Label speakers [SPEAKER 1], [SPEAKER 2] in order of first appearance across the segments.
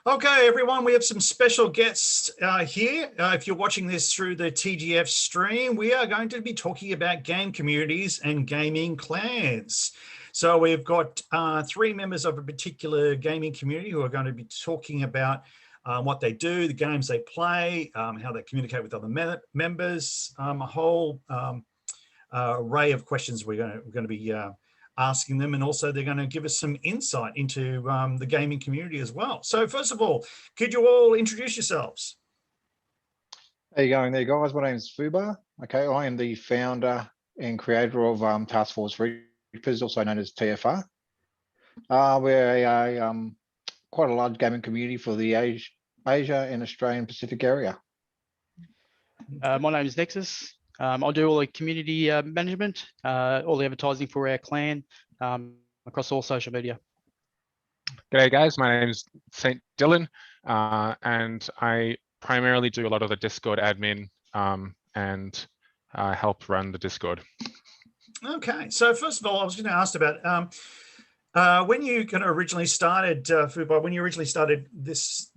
[SPEAKER 1] Okay, everyone, we have some special guests here. If you're watching this through the TGF stream, we are going to be talking about game communities and gaming clans. So we've got three members of a particular gaming community who are going to be talking about what they do, the games they play, how they communicate with other members, a whole array of questions we're going to be asking them, and also they're going to give us some insight into the gaming community as well. So first of all, could you all introduce yourselves?
[SPEAKER 2] How you going there, guys? My name is Fubar. Okay, I am the founder and creator of Task Force Reapers, also known as TFR. We're a quite a large gaming community for the Asia and Australian Pacific area.
[SPEAKER 3] My name is Nexus. I do all the community management, all the advertising for our clan across all social media.
[SPEAKER 4] G'day guys, my name is St. Dylan, and I primarily do a lot of the Discord admin and help run the Discord.
[SPEAKER 1] Okay, so first of all, I was going to ask about when you kind of originally started, Fubar, when you originally started this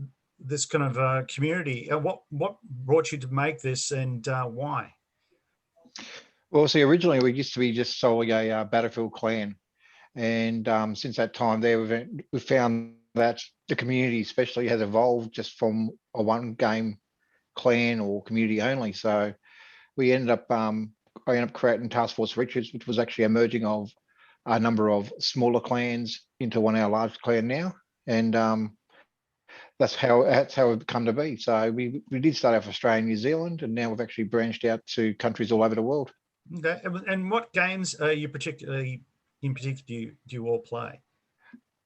[SPEAKER 1] kind of community, what brought you to make this, and why?
[SPEAKER 2] Well, see, originally we used to be just solely a Battlefield clan, and since that time there, we've found that the community especially has evolved just from a one game clan or community only. So we ended up, I ended up creating Task Force Richards, which was actually a merging of a number of smaller clans into one our large clan now, and that's how it's come to be. So we did start off Australia and New Zealand, and now we've actually branched out to countries all over the world.
[SPEAKER 1] Okay, and what games are you particularly do you all play?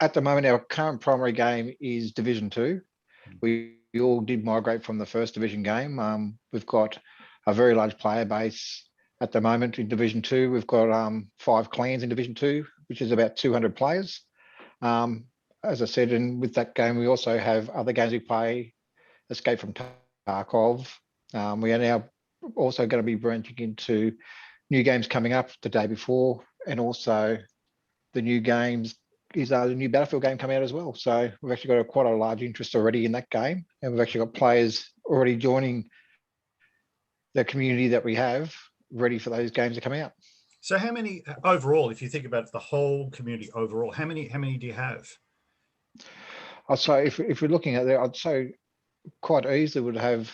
[SPEAKER 2] At the moment, our current primary game is Division 2. We all did migrate from the first Division game. We've got a very large player base at the moment in Division 2. We've got 5 clans in Division 2, which is about 200 players. As I said, and with that game, we also have other games we play, Escape from Tarkov. We are now also going to be branching into new games coming up the day before, and also the new games is the new Battlefield game coming out as well. So we've actually got quite a large interest already in that game, and we've actually got players already joining the community that we have ready for those games to come out.
[SPEAKER 1] So how many overall, if you think about the whole community overall, how many do you have?
[SPEAKER 2] I'd say if we're looking at that, I'd say quite easily would have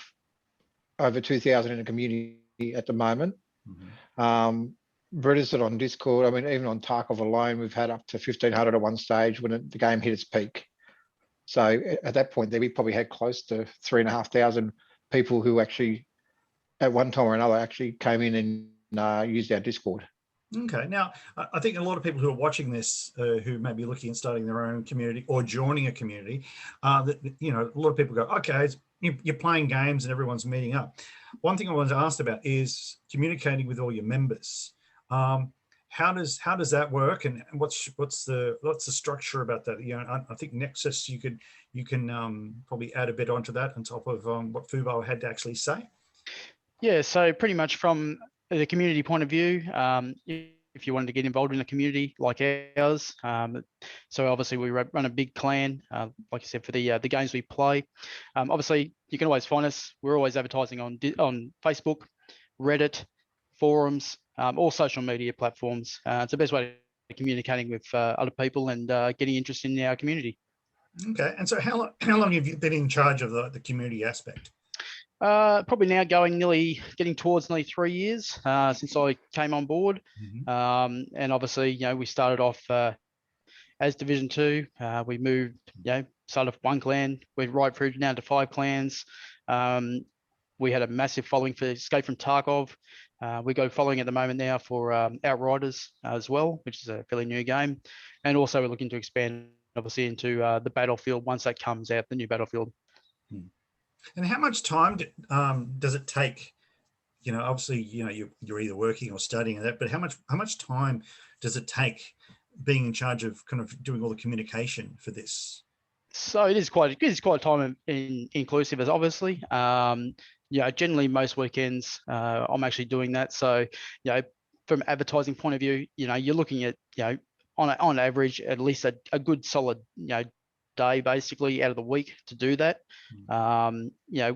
[SPEAKER 2] over 2,000 in the community at the moment. Mm-hmm. Registered on Discord. I mean, even on Tarkov alone, we've had up to 1,500 at one stage when the game hit its peak. So at that point there, we probably had close to 3,500 people who actually, at one time or another, actually came in and used our Discord.
[SPEAKER 1] Okay, now I think a lot of people who are watching this, who may be looking at starting their own community or joining a community, that a lot of people go, okay, you're playing games and everyone's meeting up. One thing I wanted to ask about is communicating with all your members. How does that work, and what's the structure about that? I think Nexus, you can probably add a bit onto that on top of what Fubar had to actually say.
[SPEAKER 3] Yeah, so pretty much from the community point of view, if you wanted to get involved in a community like ours, so obviously we run a big clan, like I said, for the games we play. Obviously, you can always find us. We're always advertising on Facebook, Reddit, forums, all social media platforms. It's the best way of communicating with other people and getting interest in our community.
[SPEAKER 1] Okay, and so how long have you been in charge of the community aspect?
[SPEAKER 3] Probably now getting towards nearly 3 years since I came on board. Mm-hmm. And obviously, we started off as Division 2. We moved, started off one clan, went right through now to 5 clans. We had a massive following for Escape from Tarkov. We go following at the moment now for Outriders as well, which is a fairly new game. And also we're looking to expand obviously into the Battlefield once that comes out, the new Battlefield.
[SPEAKER 1] And how much time does it take? Obviously, you're either working or studying that, but how much time does it take being in charge of kind of doing all the communication for this?
[SPEAKER 3] So it is quite time inclusive, as obviously. Generally most weekends I'm actually doing that. So from advertising point of view, you're looking at on average at least a good solid day basically out of the week to do that.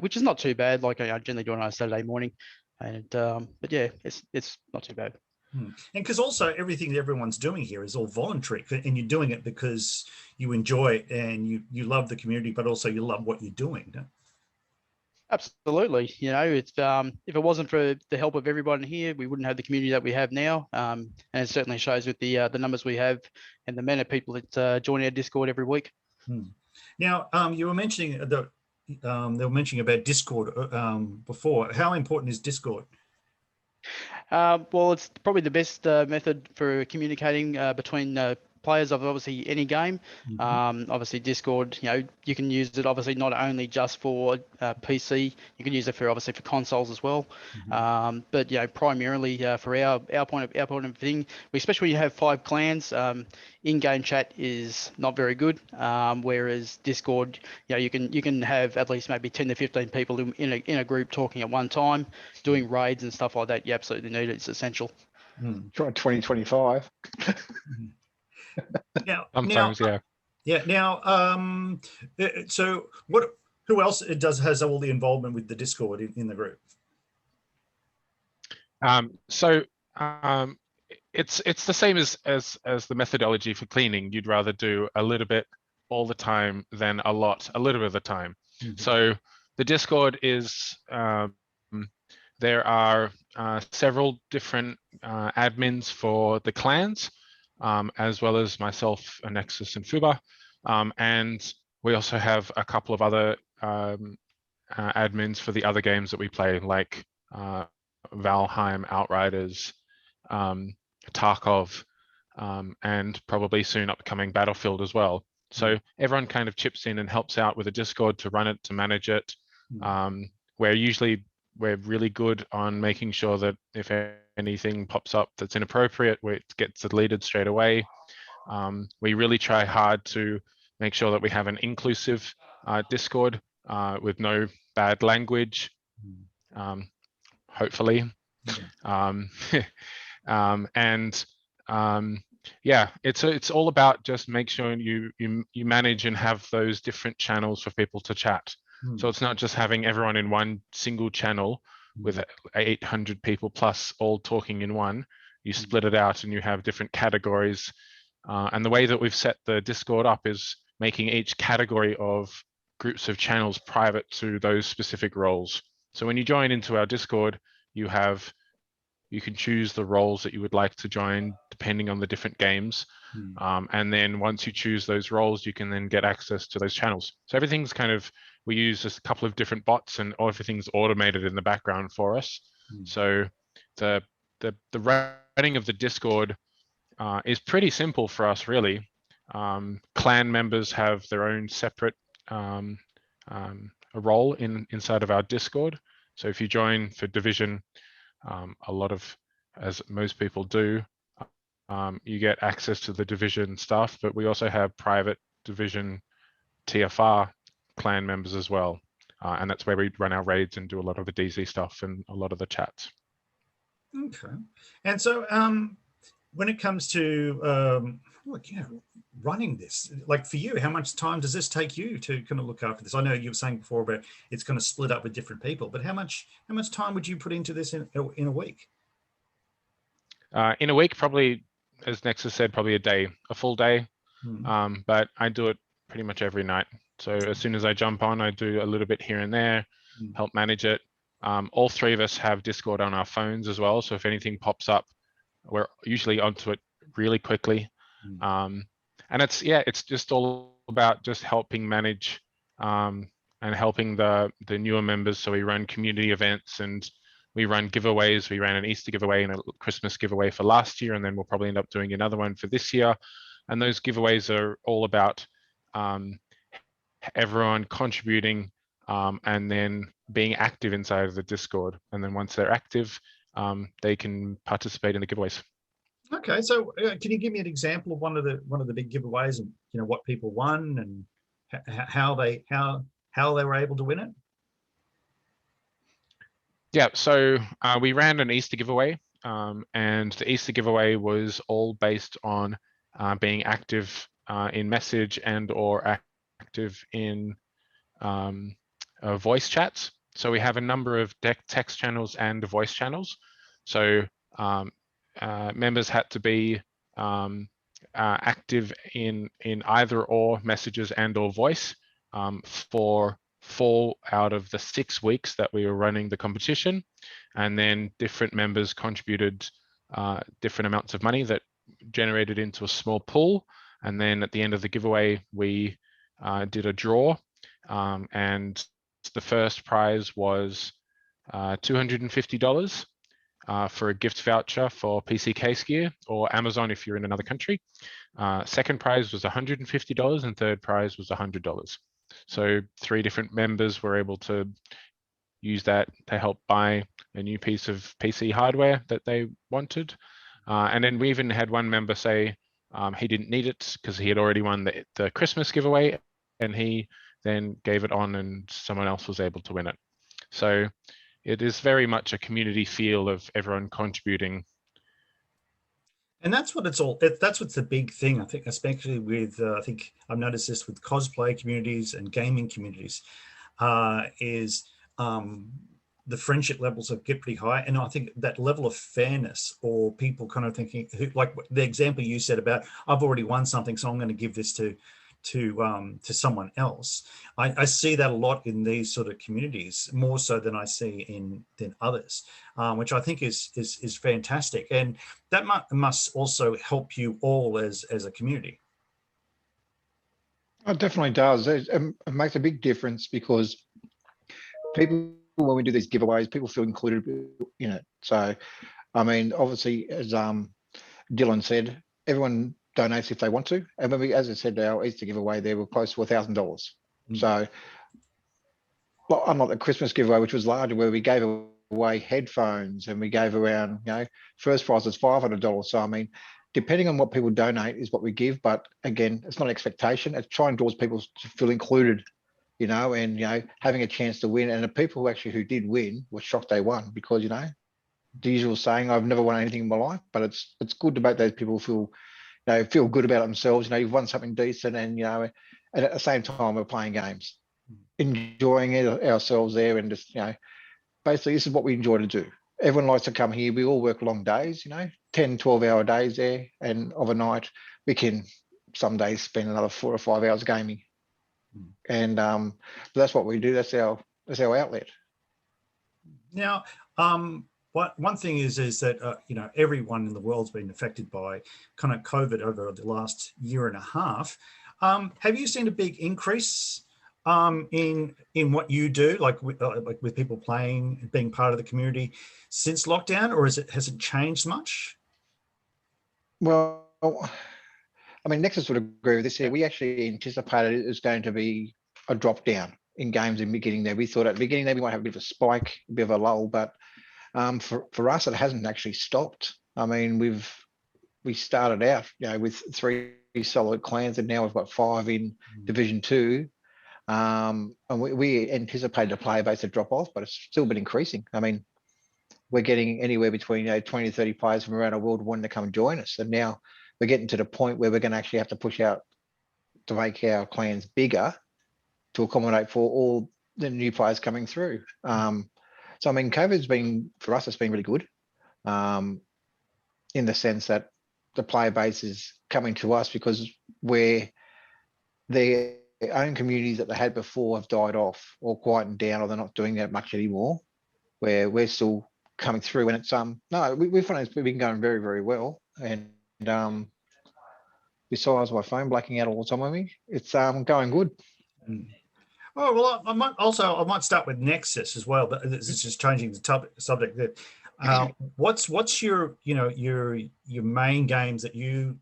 [SPEAKER 3] Which is not too bad. Like I generally do it on a Saturday morning, and but yeah, it's not too bad.
[SPEAKER 1] And because also everything that everyone's doing here is all voluntary, and you're doing it because you enjoy it and you love the community, but also you love what you're doing. Don't you?
[SPEAKER 3] Absolutely. It's if it wasn't for the help of everyone here, we wouldn't have the community that we have now. And it certainly shows with the numbers we have and the amount of people that join our Discord every week.
[SPEAKER 1] Now, you were mentioning they were mentioning about Discord before. How important is Discord?
[SPEAKER 3] Well, it's probably the best method for communicating between players of obviously any game. Obviously Discord, you can use it obviously not only just for PC, you can use it for obviously for consoles as well. But primarily for our point of thing, especially when you have 5 clans, in-game chat is not very good. Whereas Discord, you can have at least maybe 10 to 15 people in a group talking at one time, doing raids and stuff like that. You absolutely need it. It's essential.
[SPEAKER 2] Try 2025.
[SPEAKER 4] Sometimes, yeah.
[SPEAKER 1] Now, so who else has all the involvement with the Discord in the group?
[SPEAKER 4] It's the same as the methodology for cleaning. You'd rather do a little bit all the time than a little bit of the time. So the Discord is there are several different admins for the clans, as well as myself, Nexus, and Fuba. And we also have a couple of other admins for the other games that we play, like Valheim, Outriders, Tarkov, and probably soon upcoming Battlefield as well. So everyone kind of chips in and helps out with a Discord to run it, to manage it. We're really good on making sure that if anything pops up that's inappropriate, it gets deleted straight away. We really try hard to make sure that we have an inclusive Discord with no bad language, hopefully. It's all about just make sure you manage and have those different channels for people to chat. So it's not just having everyone in one single channel with 800 people plus all talking in one. You split it out and you have different categories. And the way that we've set the Discord up is making each category of groups of channels private to those specific roles. So when you join into our Discord, you can choose the roles that you would like to join depending on the different games. And then once you choose those roles, you can then get access to those channels. So everything's we use just a couple of different bots and everything's automated in the background for us. So the running of the Discord is pretty simple for us, really. Clan members have their own separate role inside of our Discord. So if you join for Division, as most people do, you get access to the Division stuff, but we also have private Division TFR clan members as well. And that's where we run our raids and do a lot of the DZ stuff and a lot of the chats.
[SPEAKER 1] Okay. And so when it comes to running this, like for you, how much time does this take you to kind of look after this? I know you were saying before about it's kind of split up with different people, but how much time would you put into this in a week?
[SPEAKER 4] In a week, probably, as Nexus said, probably a full day. But I do it pretty much every night. So as soon as I jump on, I do a little bit here and there, help manage it. All 3 of us have Discord on our phones as well. So if anything pops up, we're usually onto it really quickly. And it's just all about just helping manage and helping the newer members. So we run community events and we run giveaways. We ran an Easter giveaway and a Christmas giveaway for last year, and then we'll probably end up doing another one for this year. And those giveaways are all about everyone contributing and then being active inside of the Discord. And then once they're active, they can participate in the giveaways.
[SPEAKER 1] Okay, so can you give me an example of one of the big giveaways and what people won and how they were able to win it?
[SPEAKER 4] Yeah, so we ran an Easter giveaway, and the Easter giveaway was all based on being active in message and or active in voice chats. So we have a number of text channels and voice channels. So members had to be active in either or messages and or voice for 4 out of the 6 weeks that we were running the competition. And then different members contributed different amounts of money that generated into a small pool. And then at the end of the giveaway, we did a draw, and the first prize was $250 for a gift voucher for PC case gear or Amazon if you're in another country. Second prize was $150 and third prize was $100. So 3 different members were able to use that to help buy a new piece of PC hardware that they wanted. And then we even had one member say he didn't need it because he had already won the Christmas giveaway, and he then gave it on and someone else was able to win it. So it is very much a community feel of everyone contributing.
[SPEAKER 1] And that's what it's all, that's what's the big thing, I think, especially with, I think I've noticed this with cosplay communities and gaming communities, is the friendship levels get pretty high. And I think that level of fairness, or people kind of thinking, like the example you said about, I've already won something, so I'm going to give this to someone else. I see that a lot in these sort of communities, more so than I see than others, which I think is fantastic, and that must also help you all as a community.
[SPEAKER 2] It definitely does. It makes a big difference because people, when we do these giveaways, people feel included in it. So, I mean, obviously, as Dylan said, everyone donates if they want to. And when we, as I said, our Easter giveaway, there were close to $1,000. So, well, unlike the Christmas giveaway, which was larger, where we gave away headphones and we gave around, first prize was $500. So, I mean, depending on what people donate is what we give. But again, it's not an expectation. It's trying to draw people to feel included, and, having a chance to win. And the people who did win were shocked they won because, the usual saying, I've never won anything in my life, but it's good to make those people feel good about themselves. You've won something decent, and and at the same time we're playing games, enjoying it ourselves there, and just basically this is what we enjoy to do. Everyone likes to come here. We all work long days, 10, 12-hour days there, and of a night we can some days spend another 4 or 5 hours gaming, and that's what we do. That's our outlet.
[SPEAKER 1] Now, one thing is that everyone in the world's been affected by kind of COVID over the last year and a half. Have you seen a big increase in what you do, like with people playing, being part of the community since lockdown, or has it changed much?
[SPEAKER 2] Well, I mean, Nexus would agree with this here. We actually anticipated it was going to be a drop down in games in the beginning there. We thought at the beginning there we might have a bit of a spike, a bit of a lull, but for us, it hasn't actually stopped. I mean, we started out, with 3 solid clans, and now we've got 5 in Division 2. And we anticipated a player base to drop off, but it's still been increasing. I mean, we're getting anywhere between 20 to 30 players from around the world wanting to come and join us. And now we're getting to the point where we're going to actually have to push out to make our clans bigger to accommodate for all the new players coming through. So, I mean, COVID's been, for us, it's been really good, in the sense that the player base is coming to us because their own communities that they had before have died off or quietened down, or they're not doing that much anymore, where we're still coming through. And it's, no, we find it's been going very, very well. And besides my phone blacking out all the time on me, it's going good.
[SPEAKER 1] Oh, well, I might start with Nexus as well, but this is changing the subject. That what's your main games that you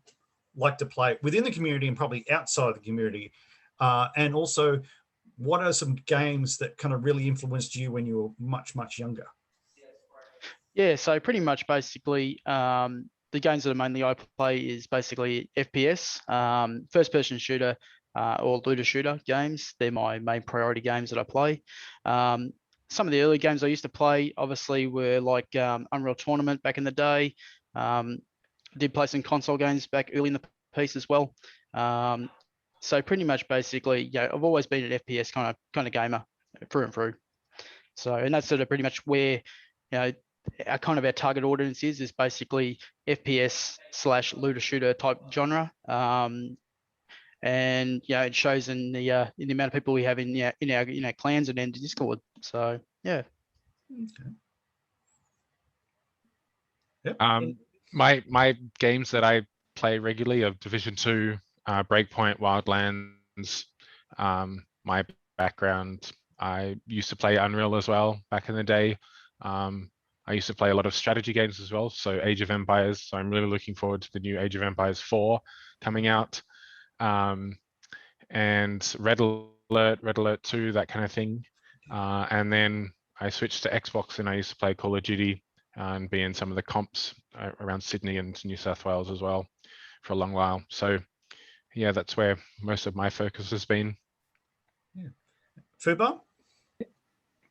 [SPEAKER 1] like to play within the community and probably outside the community, and also what are some games that kind of really influenced you when you were much younger?
[SPEAKER 3] Yeah, so pretty much basically the games that mainly I play is basically FPS, first-person shooter, or looter shooter games. They're my main priority games that I play. Some of the early games I used to play obviously were like Unreal Tournament back in the day. Did play some console games back early in the piece as well. So pretty much basically, I've always been an FPS kind of gamer through and through. So, and that's sort of pretty much where, our target audience is basically FPS / looter shooter type genre. And it shows in the amount of people we have in our clans and in Discord. So yeah.
[SPEAKER 1] Okay. Yep.
[SPEAKER 4] My games that I play regularly are Division 2, Breakpoint, Wildlands. My background, I used to play Unreal as well back in the day. I used to play a lot of strategy games as well, so Age of Empires. So I'm really looking forward to the new Age of Empires 4 coming out. And Red Alert 2, that kind of thing. And then I switched to Xbox and I used to play Call of Duty and be in some of the comps around Sydney and New South Wales as well for a long while. So yeah, that's where most of my focus has been.
[SPEAKER 1] Yeah. Fubar?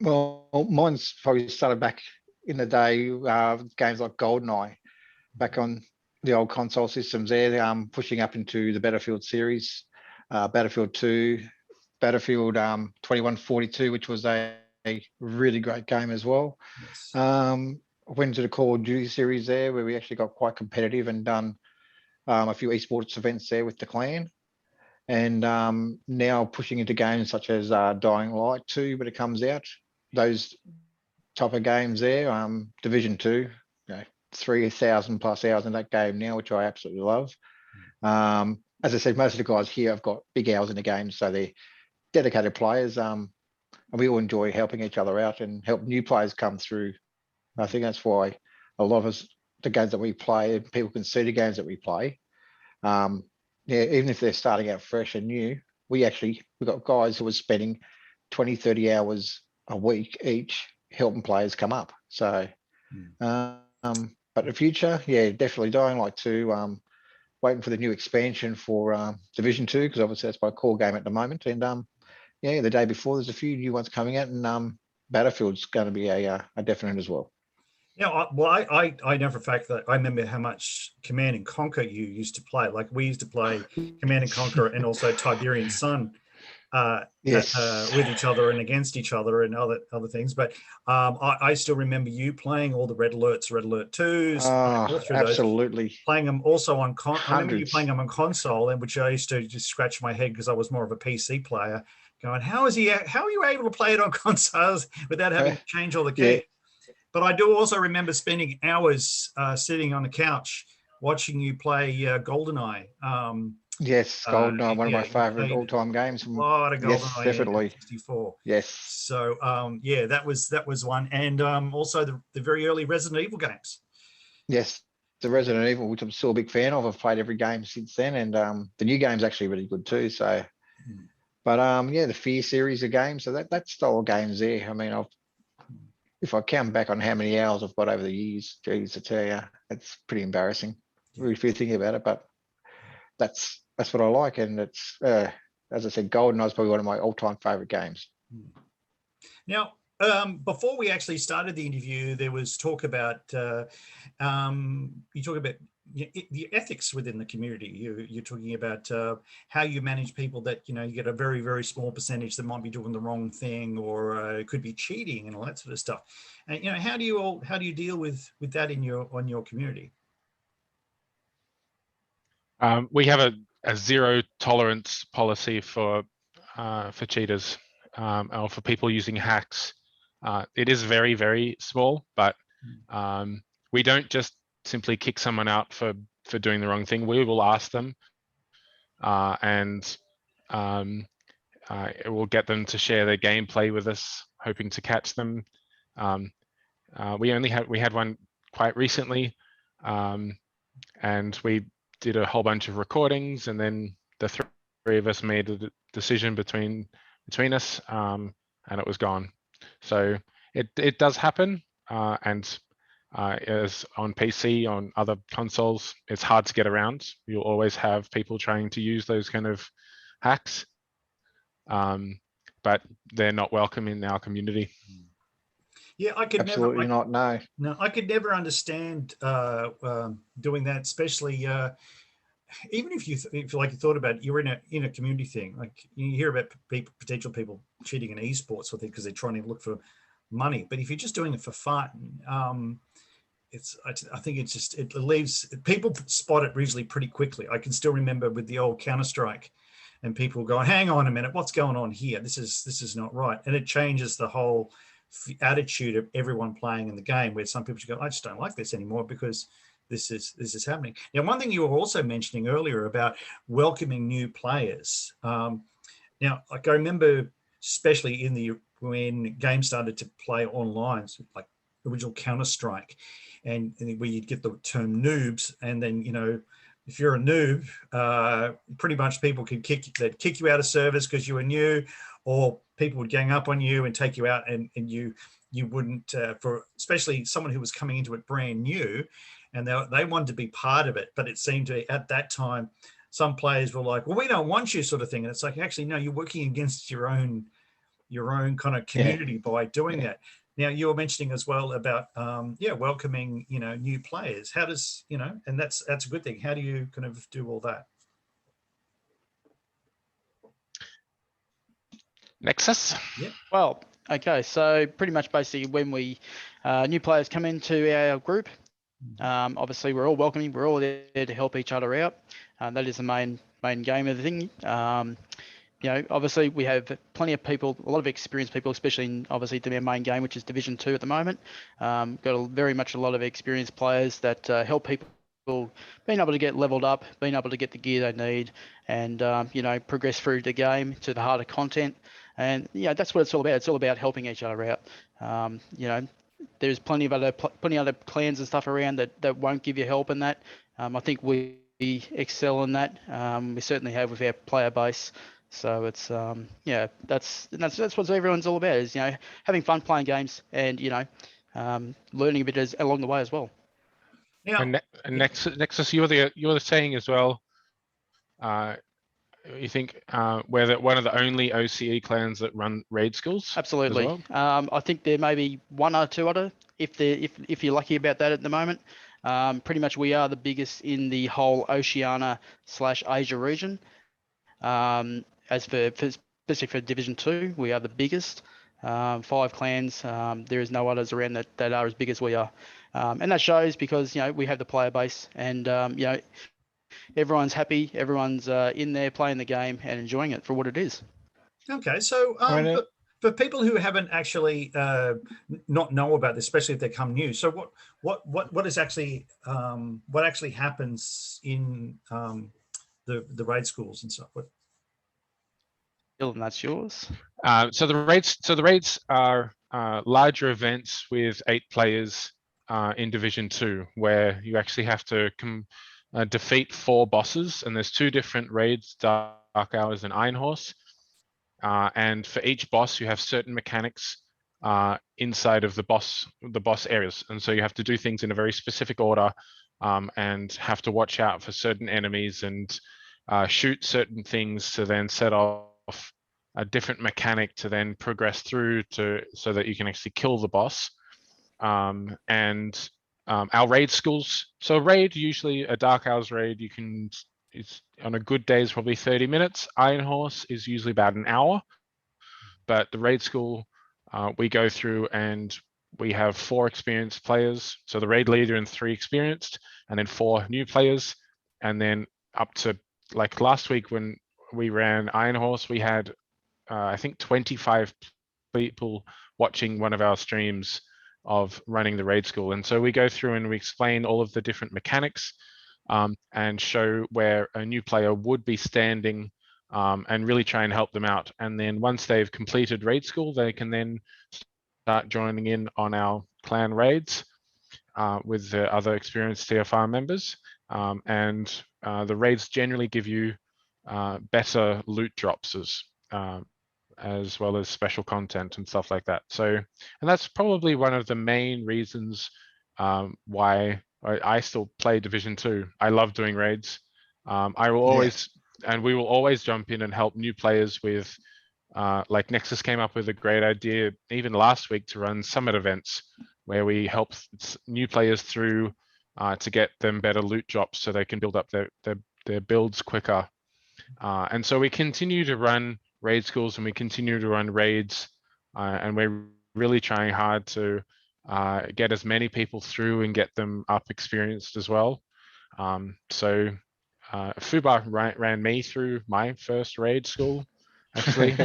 [SPEAKER 2] Well, mine's probably started back in the day, games like GoldenEye, back on the old console systems there, pushing up into the Battlefield series, Battlefield 2, Battlefield 2142, which was a really great game as well.
[SPEAKER 1] Yes.
[SPEAKER 2] Went to the Call of Duty series there, where we actually got quite competitive and done a few esports events there with the clan. And now pushing into games such as Dying Light 2 when it comes out. Those type of games there, Division 2, 3,000 plus hours in that game now, which I absolutely love. As I said, most of the guys here have got big hours in the game, so they're dedicated players, and we all enjoy helping each other out and help new players come through. I think that's why a lot of us, the games that we play, people can see the games that we play. Even if they're starting out fresh and new, we've got guys who are spending 20, 30 hours a week each helping players come up. So, but the future, definitely Dying Light 2, waiting for the new expansion for Division 2, because obviously that's my core game at the moment. And the day before, there's a few new ones coming out, and Battlefield's going to be a definite as well.
[SPEAKER 1] Yeah, I know for a fact that I remember how much Command and Conquer you used to play. Like we used to play Command and Conquer and also Tiberian Sun with each other and against each other and other things. But I still remember you playing all the Red Alerts, Red Alert 2s, all through
[SPEAKER 2] absolutely.
[SPEAKER 1] Those, playing them also on I remember you playing them on console, and which I used to just scratch my head because I was more of a PC player, going, how are you able to play it on consoles without having to change all the keys? Yeah. But I do also remember spending hours sitting on the couch watching you play GoldenEye.
[SPEAKER 2] Yes, GoldenEye, one of my favorite all-time games.
[SPEAKER 1] A lot of GoldenEye.
[SPEAKER 2] Yes, definitely.
[SPEAKER 1] 64.
[SPEAKER 2] Yes.
[SPEAKER 1] So that was one, and also the very early Resident Evil games.
[SPEAKER 2] Yes, the Resident Evil, which I'm still a big fan of. I've played every game since then, and the new game's actually really good too. So, but the Fear series of games. So that style of games there. I mean, if I count back on how many hours I've got over the years, geez, I tell you, it's pretty embarrassing. Really feel thinking about it, but that's what I like, and it's as I said, GoldenEye is probably one of my all-time favorite games.
[SPEAKER 1] Now, before we actually started the interview, there was talk about you talk about the ethics within the community. You're talking about how you manage people that you get a very, very small percentage that might be doing the wrong thing, or it could be cheating and all that sort of stuff. And how do you deal with that on your community?
[SPEAKER 4] We have a zero tolerance policy for cheaters or for people using hacks. It is very, very small, but we don't just simply kick someone out for doing the wrong thing. We will ask them, and it will get them to share their gameplay with us, hoping to catch them. We had one quite recently, and we did a whole bunch of recordings, and then the three of us made a decision between us, and it was gone. So it does happen, and as on PC, on other consoles, it's hard to get around. You'll always have people trying to use those kind of hacks, but they're not welcome in our community.
[SPEAKER 1] Yeah, I could
[SPEAKER 2] absolutely
[SPEAKER 1] never.
[SPEAKER 2] No,
[SPEAKER 1] I could never understand doing that, especially even if you like you thought about it, you're in a community thing, like you hear about potential people cheating in esports, I think, because they're trying to look for money. But if you're just doing it for fun, I think it's just, it leaves people spot it usually pretty quickly. I can still remember with the old Counter-Strike, and people go, hang on a minute, what's going on here? This is not right. And it changes the whole attitude of everyone playing in the game, where some people just go, I just don't like this anymore because this is happening. Now, one thing you were also mentioning earlier about welcoming new players. Now, like I remember, especially when games started to play online, so like original Counter-Strike, and where you'd get the term noobs, and then, you know, if you're a noob, pretty much people could kick you out of servers because you were new, or people would gang up on you and take you out, and you wouldn't, for especially someone who was coming into it brand new, and they wanted to be part of it. But it seemed to, at that time, some players were like, well, we don't want you, sort of thing. And it's like, actually, no, you're working against your own kind of community by doing that. Now, you were mentioning as well about, welcoming, you know, new players. How does, you know, and that's a good thing. How do you kind of do all that?
[SPEAKER 4] Nexus?
[SPEAKER 1] Yeah.
[SPEAKER 3] Well, okay, so pretty much basically when we new players come into our group, obviously we're all welcoming, we're all there to help each other out. That is the main game of the thing. You know, obviously we have plenty of people, a lot of experienced people, especially in obviously the main game, which is Division 2 at the moment. Got very much a lot of experienced players that help people being able to get leveled up, being able to get the gear they need, and you know, progress through the game to the harder content. And yeah, that's what it's all about. It's all about helping each other out. You know, there's plenty of other clans and stuff around that won't give you help in that. I think we excel in that. We certainly have with our player base. So it's that's what everyone's all about, is, you know, having fun playing games, and, you know, learning a bit along the way as well.
[SPEAKER 1] Now,
[SPEAKER 4] And Nexus, you were saying as well. You think we're one of the only OCE clans that run raid schools?
[SPEAKER 3] Absolutely.
[SPEAKER 4] As well?
[SPEAKER 3] I think there may be one or two other, if you're lucky about that at the moment. Pretty much we are the biggest in the whole Oceania/Asia region. Especially for Division 2, we are the biggest. 5 clans. There is no others around that are as big as we are. And that shows because, you know, we have the player base, and you know, everyone's happy, everyone's in there playing the game and enjoying it for what it is.
[SPEAKER 1] okay, so for people who haven't actually not know about this, especially if they come new, so what is actually what actually happens in the raid schools and stuff?
[SPEAKER 3] Dylan, that's yours.
[SPEAKER 4] So the raids are larger events with 8 players in Division 2, where you actually have to defeat 4 bosses, and there's 2 different raids: Dark Hours and Iron Horse. And for each boss, you have certain mechanics inside of the boss areas, and so you have to do things in a very specific order, and have to watch out for certain enemies and shoot certain things to then set off a different mechanic to then progress through so that you can actually kill the boss. And our raid schools. So raid, usually a Dark Hours raid, it's on a good day is probably 30 minutes. Iron Horse is usually about an hour. But the raid school, we go through and we have 4 experienced players. So the raid leader and 3 experienced, and then 4 new players. And then up to, like last week when we ran Iron Horse, we had I think 25 people watching one of our streams of running the raid school. And so we go through and we explain all of the different mechanics, and show where a new player would be standing, and really try and help them out. And then once they've completed raid school, they can then start joining in on our clan raids with the other experienced TFR members. And the raids generally give you better loot drops as well as special content and stuff like that. So, and that's probably one of the main reasons why I still play Division 2. I love doing raids. I will always, and we will always jump in and help new players with, like Nexus came up with a great idea even last week to run summit events where we help new players through to get them better loot drops so they can build up their their builds quicker. And so we continue to run raid schools and we continue to run raids, and we're really trying hard to get as many people through and get them up experienced as well. So Fubar ran me through my first raid school, actually.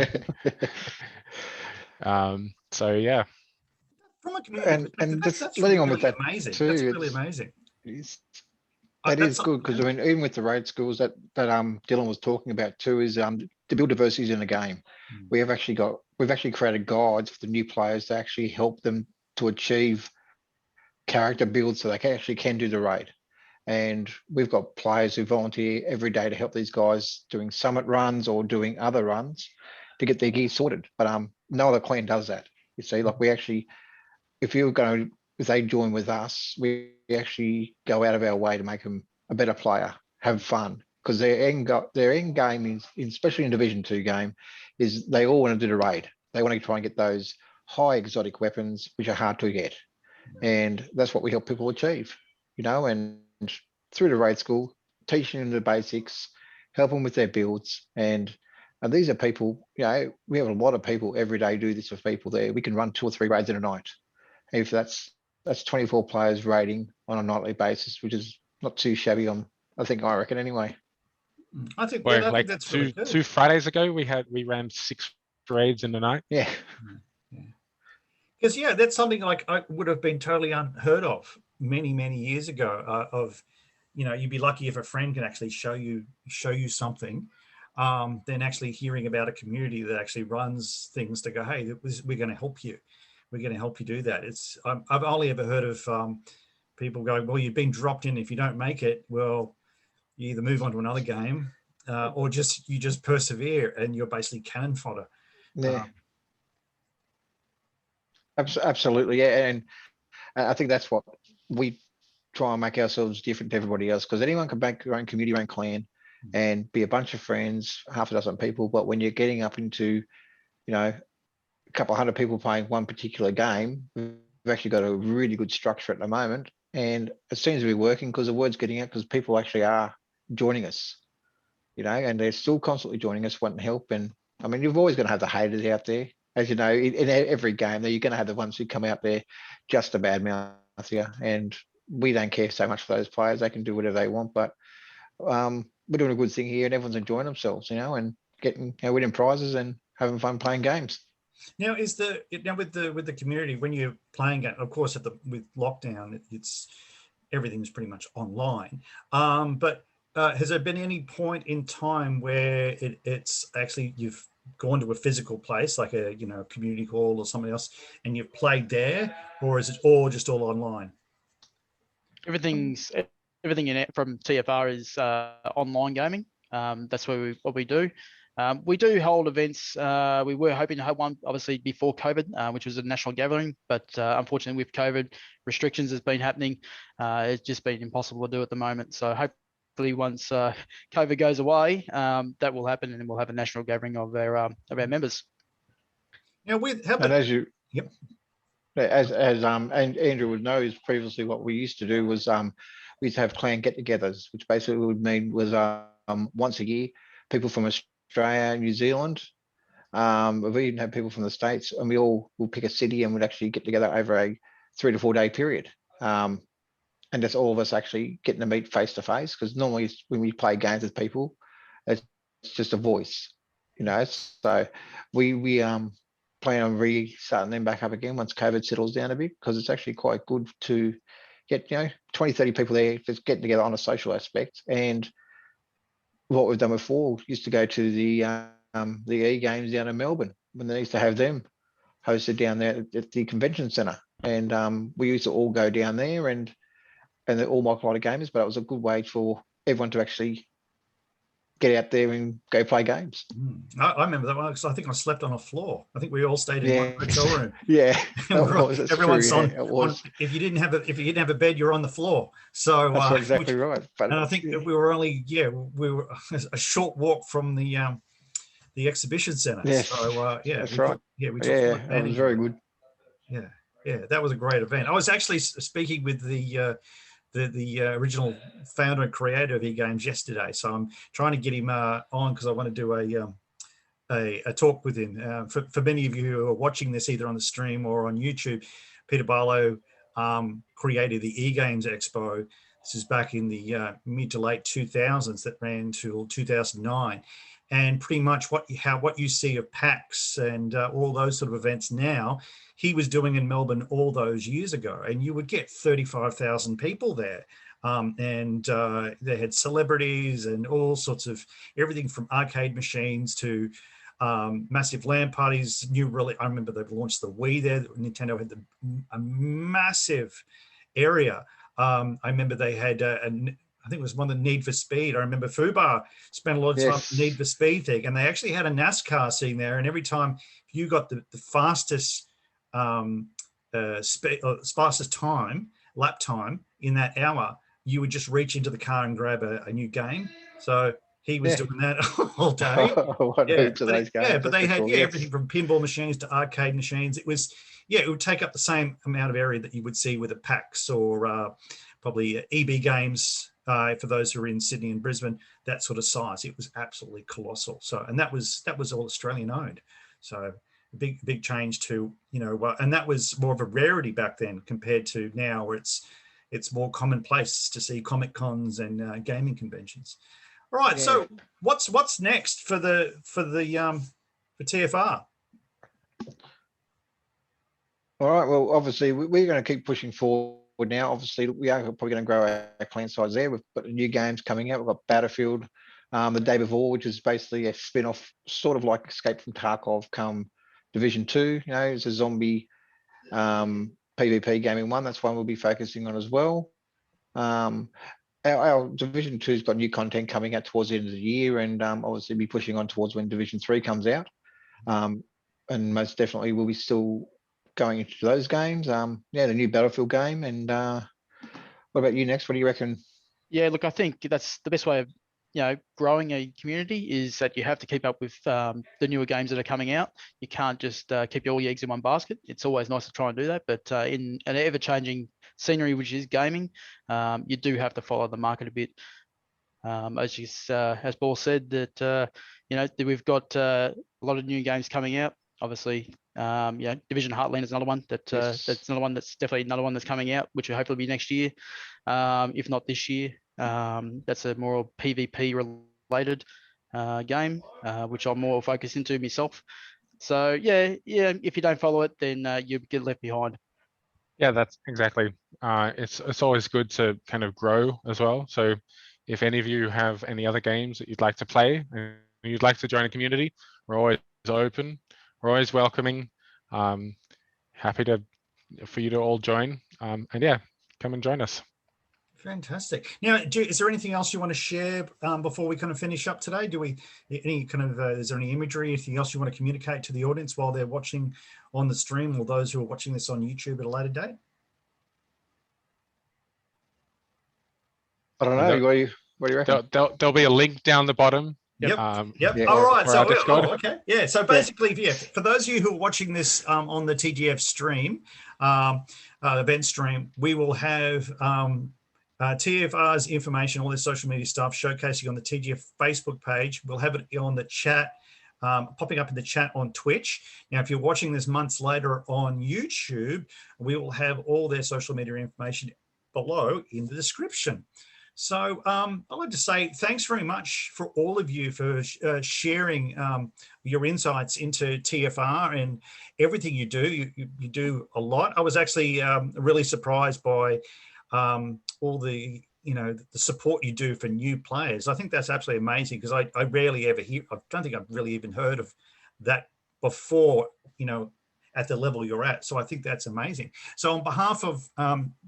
[SPEAKER 4] So yeah.
[SPEAKER 1] From a community
[SPEAKER 2] and
[SPEAKER 1] perspective,
[SPEAKER 2] just
[SPEAKER 1] that's
[SPEAKER 2] letting on
[SPEAKER 1] really
[SPEAKER 2] with that
[SPEAKER 1] amazing.
[SPEAKER 2] too,
[SPEAKER 1] That's really amazing.
[SPEAKER 2] That
[SPEAKER 1] That's
[SPEAKER 2] is good, because I mean, even with the raid schools that Dylan was talking about too, is to build diversity in the game. We've actually created guides for the new players to actually help them to achieve character builds so they can do the raid. And we've got players who volunteer every day to help these guys doing summit runs or doing other runs to get their gear sorted. But no other clan does that. You see, like we actually, if they join with us, we actually go out of our way to make them a better player, have fun, because their end game is, especially in Division 2 game, is they all want to do the raid. They want to try and get those high exotic weapons, which are hard to get. And that's what we help people achieve, and through the raid school, teaching them the basics, help them with their builds. And these are people, we have a lot of people every day do this with people there. We can run 2 or 3 raids in a night. If that's 24 players raiding on a nightly basis, which is not too shabby I reckon anyway.
[SPEAKER 1] I think,
[SPEAKER 4] Well,
[SPEAKER 1] I
[SPEAKER 4] like
[SPEAKER 1] think that's really good.
[SPEAKER 4] 2 Fridays ago, we ran 6 raids in the night.
[SPEAKER 2] Yeah.
[SPEAKER 1] Because that's something like I would have been totally unheard of many years ago. You'd be lucky if a friend can actually show you something, then actually hearing about a community that actually runs things to go, hey, we're going to help you. We're going to help you do that. I've only ever heard of people going, well, you've been dropped in. If you don't make it, well, you either move on to another game or you just persevere and you're basically cannon fodder.
[SPEAKER 2] Yeah. Absolutely, yeah, and I think that's what we try and make ourselves different to everybody else, because anyone can make their own community, their own clan, and be a bunch of friends, half a dozen people. But when you're getting up into, a couple of hundred people playing one particular game, we've actually got a really good structure at the moment, and it seems to be working because the word's getting out, because people actually are joining us, and they're still constantly joining us, wanting help. And I mean, you've always going to have the haters out there. As you know, in every game, you're going to have the ones who come out there just to badmouth you, and we don't care so much for those players. They can do whatever they want, but we're doing a good thing here, and everyone's enjoying themselves, and getting winning prizes and having fun playing games.
[SPEAKER 1] Now, with the community, when you're playing it, of course, with lockdown, everything's pretty much online. But has there been any point in time where it's actually you've gone to a physical place like a community hall or something else and you've played there, or is it all just all online?
[SPEAKER 3] Everything in it from TFR is online gaming. That's what we do. We do hold events. We were hoping to have one, obviously, before COVID, which was a national gathering. But unfortunately, with COVID restrictions has been happening, it's just been impossible to do at the moment. So hopefully, once COVID goes away, that will happen, and then we'll have a national gathering of our members.
[SPEAKER 1] Now,
[SPEAKER 2] as
[SPEAKER 1] yep.
[SPEAKER 2] As and Andrew would know, is previously what we used to do was we used to have clan get-togethers, which basically would mean was once a year, people from Australia, New Zealand, we even have people from the States, and we all will pick a city and would actually get together over a 3 to 4 day period. And that's all of us actually getting to meet face to face, because normally when we play games with people, it's just a voice, so we plan on restarting them back up again once COVID settles down a bit, because it's actually quite good to get 20, 30 people there just getting together on a social aspect. And what we've done before used to go to the E-games down in Melbourne, when they used to have them hosted down there at the convention centre, and we used to all go down there, and they're all multiplayer gamers, but it was a good way for everyone to actually get out there and go play games.
[SPEAKER 1] I remember that one because I think I slept on a floor. I think we all stayed in one hotel room.
[SPEAKER 2] Yeah,
[SPEAKER 1] everyone's on. If you didn't have a bed, you're on the floor. So
[SPEAKER 2] that's exactly right.
[SPEAKER 1] But and I think that we were a short walk from the exhibition centre.
[SPEAKER 2] Yes,
[SPEAKER 1] so
[SPEAKER 2] that's right.
[SPEAKER 1] We took
[SPEAKER 2] it was very good.
[SPEAKER 1] Yeah, that was a great event. I was actually speaking with the the original founder and creator of eGames yesterday. So I'm trying to get him on because I want to do a talk with him. For many of you who are watching this either on the stream or on YouTube, Peter Barlow created the eGames Expo. This is back in the mid to late 2000s that ran till 2009. And pretty much what you see of PAX and all those sort of events now, he was doing in Melbourne all those years ago. And you would get 35,000 people there. And they had celebrities and all sorts of everything from arcade machines to massive LAN parties. I remember they've launched the Wii there. Nintendo had a massive area. I remember they had I think it was one of the Need for Speed. I remember Fubar spent a lot of time on the Need for Speed thing, and they actually had a NASCAR sitting there. And every time you got the fastest fastest time, lap time in that hour, you would just reach into the car and grab a new game. So he was doing that all day. But they had everything from pinball machines to arcade machines. It was it would take up the same amount of area that you would see with a PAX or probably EB Games. For those who are in Sydney and Brisbane, that sort of size, it was absolutely colossal. So, and that was all Australian owned. So, big change to and that was more of a rarity back then compared to now, where it's more commonplace to see comic cons and gaming conventions. All right, so what's next for TFR?
[SPEAKER 2] All right. Well, obviously, we're going to keep pushing forward now. Obviously, we are probably going to grow our clan size there. We've got new games coming out. We've got Battlefield, the day before, which is basically a spin-off, sort of like Escape from Tarkov come Division 2. It's a zombie PvP gaming one. That's one we'll be focusing on as well. Our Division 2's got new content coming out towards the end of the year, and obviously be pushing on towards when Division 3 comes out. And most definitely we'll be still going into those games. The new Battlefield game. And what about you next? What do you reckon?
[SPEAKER 3] Yeah, look, I think that's the best way of growing a community is that you have to keep up with the newer games that are coming out. You can't just keep all your eggs in one basket. It's always nice to try and do that, but in an ever-changing scenery, which is gaming, you do have to follow the market a bit. As Paul said, that we've got a lot of new games coming out. Obviously, Division Heartland is another one that's another one that's coming out, which will hopefully be next year, if not this year. That's a more PvP related game, which I'm more focused into myself. So if you don't follow it, then you get left behind.
[SPEAKER 4] Yeah, that's exactly. It's always good to kind of grow as well. So if any of you have any other games that you'd like to play and you'd like to join a community, we're always open. We're always welcoming. Happy for you to all join. And come and join us.
[SPEAKER 1] Fantastic. Now, is there anything else you want to share before we kind of finish up today? Is there any imagery, anything else you want to communicate to the audience while they're watching on the stream, or those who are watching this on YouTube at a later date?
[SPEAKER 2] I don't know. What do you reckon?
[SPEAKER 4] There'll be a link down the bottom.
[SPEAKER 1] Yep.
[SPEAKER 2] Yeah.
[SPEAKER 1] All right. So,
[SPEAKER 4] okay.
[SPEAKER 1] Yeah. So basically, for those of you who are watching this on the TGF stream, event stream, we will have TFR's information, all their social media stuff, showcasing on the TGF Facebook page. We'll have it on the chat, popping up in the chat on Twitch. Now, if you're watching this months later on YouTube, we will have all their social media information below in the description. So I'd like to say thanks very much for all of you for sharing your insights into TFR and everything you do. You do a lot. I was actually really surprised by all the the support you do for new players. I think that's absolutely amazing, because I rarely ever hear. I don't think I've really even heard of that before. At the level you're at. So I think that's amazing. So on behalf of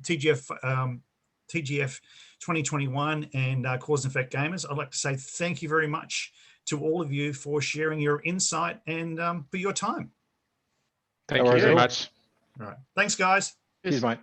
[SPEAKER 1] TGF 2021 and Cause and Effect Gamers, I'd like to say thank you very much to all of you for sharing your insight and for your time.
[SPEAKER 4] Thank you very much.
[SPEAKER 1] All right. Thanks, guys.
[SPEAKER 2] Cheers, mate.